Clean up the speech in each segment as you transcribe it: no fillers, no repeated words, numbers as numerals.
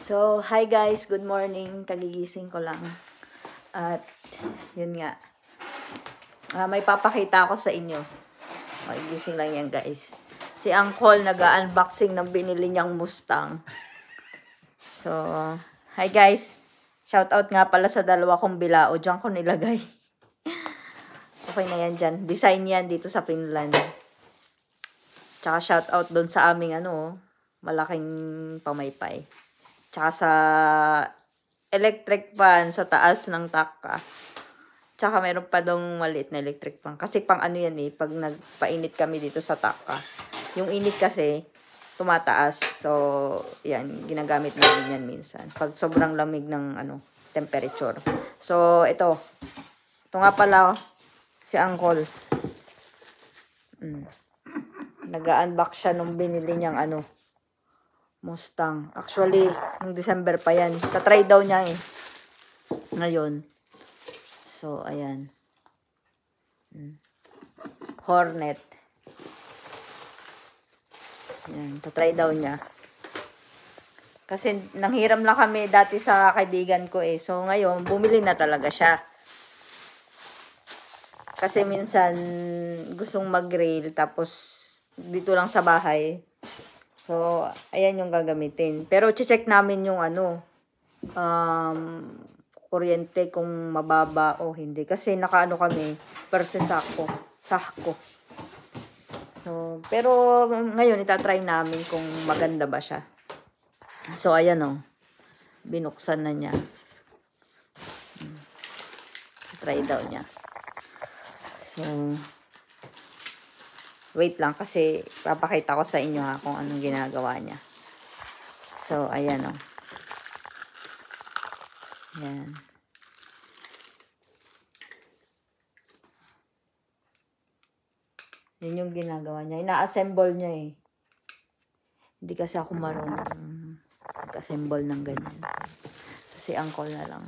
So, hi guys, good morning. Kagigising ko lang. At, yun nga. May papakita ako sa inyo. Magigising lang yan guys. Si Uncle nag-unboxing ng binili niyang Mustang. So, hi guys. Shout out nga pala sa dalawa kong bilao. Diyan ko nilagay. Okay na yan dyan. Design yan dito sa Finland. Tsaka shout out doon sa aming malaking pamaypay. Tsaka sa electric fan sa taas ng taka. Tsaka meron pa dong maliit na electric fan. Kasi pang yan pag nagpainit kami dito sa taka. Yung init kasi, tumataas. So, yan, ginagamit namin yan minsan. Pag sobrang lamig ng temperature. So, ito. Ito nga pala, si Uncle. Nag-unbox siya nung binili niyang Mustang. Actually, ng December pa yan. Tatry daw niya ngayon. So, ayan. Hornet. Ayan, tatry daw niya. Kasi nanghiram lang kami dati sa kaibigan ko So, ngayon, bumili na talaga siya. Kasi minsan, gustong mag-rail, tapos dito lang sa bahay. So, ayan yung gagamitin. Pero, check namin yung kuryente kung mababa o hindi. Kasi kami, per sako. So, pero ngayon, itatry namin kung maganda ba siya. So, ayan binuksan na niya. Try daw niya. So, wait lang kasi papakita ko sa inyo kung anong ginagawa niya. So, ayan Ayan. Yun yung ginagawa niya. Ina-assemble niya Hindi kasi ako marunong mag-assemble ng ganyan. So, si Uncle na lang.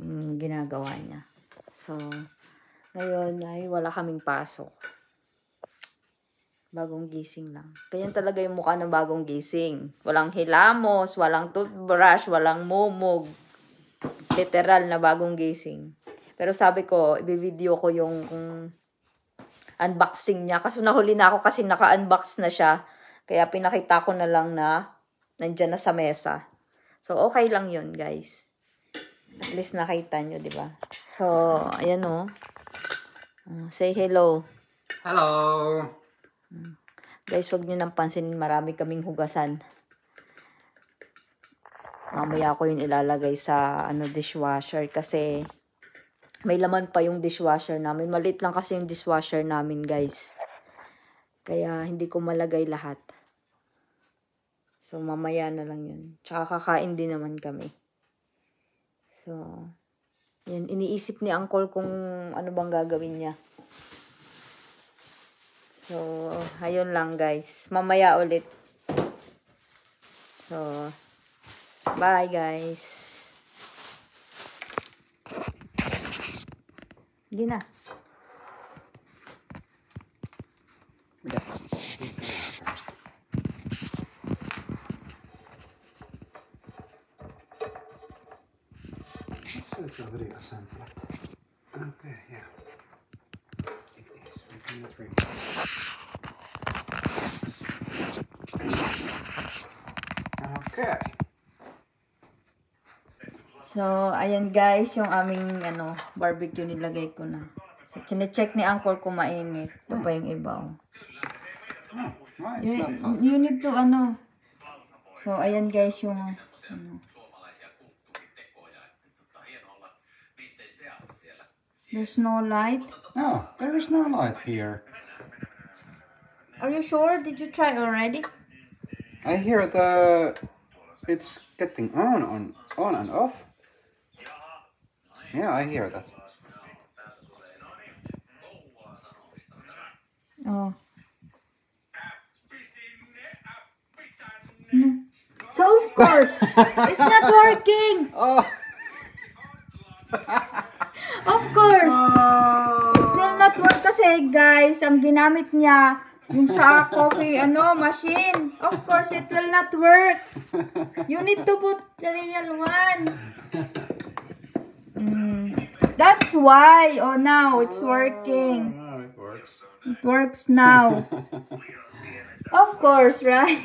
Yung ginagawa niya. So, ngayon ay wala kaming pasok. Bagong gising lang. Ganyan talaga yung mukha ng bagong gising. Walang hilamos, walang toothbrush, walang mumog. Literal na bagong gising. Pero sabi ko, i-video ko yung unboxing niya. Kasi nahuli na ako kasi naka-unbox na siya. Kaya pinakita ko na lang na nandyan na sa mesa. So, okay lang yun, guys. At least nakita nyo, di ba? So, ayan say hello. Hello. Guys, wag nyo nang pansinin. Marami kaming hugasan. Mamaya ko yun ilalagay sa dishwasher. Kasi may laman pa yung dishwasher namin. Maliit lang kasi yung dishwasher namin, guys. Kaya hindi ko malagay lahat. So, mamaya na lang yun. Tsaka kakain din naman kami. So, yan. Iniisip ni Uncle kung ano bang gagawin niya. So, ayun lang guys. Mamaya ulit. So, bye guys. Hindi na. It's already assembled. Okay, yeah. It is. We cannot remove. Okay. So, ayan guys, yung aming barbecue nilagay ko na. So, chine-check ni Uncle kung mainit. Ito pa yung iba. You need to So, ayan guys yung There's no light? No, there is no light here. Are you sure? Did you try already? I hear it's getting on and off. Yeah, I hear that. Oh. No. So of course, it's not working. Oh. Of course. Oh. kasi guys, ang ginamit niya, yung sa coffee, machine. Of course, it will not work. You need to put the real one. That's why. Oh, now it's working. Oh, it works. It works now. Of course, right?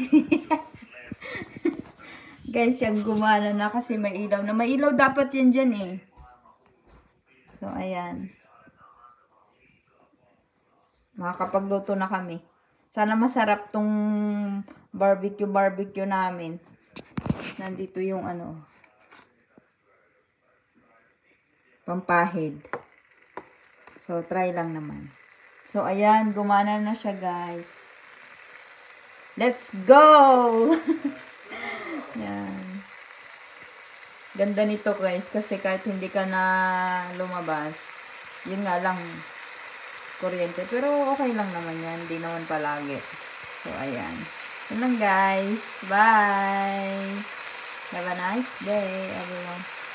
Guys, yung gumana na kasi may ilaw na. May ilaw dapat yan dyan eh. So, ayan. Makakapagluto na kami. Sana masarap tong barbecue namin. Nandito yung pampahid. So, try lang naman. So, ayan. Gumana na siya, guys. Let's go! Yan. Ganda nito, guys. Kasi kahit hindi ka na lumabas, yun nga lang, kuryente. Pero, okay lang naman yan. Hindi naman palagi. So, ayan. Yun lang, guys. Bye! Have a nice day, everyone.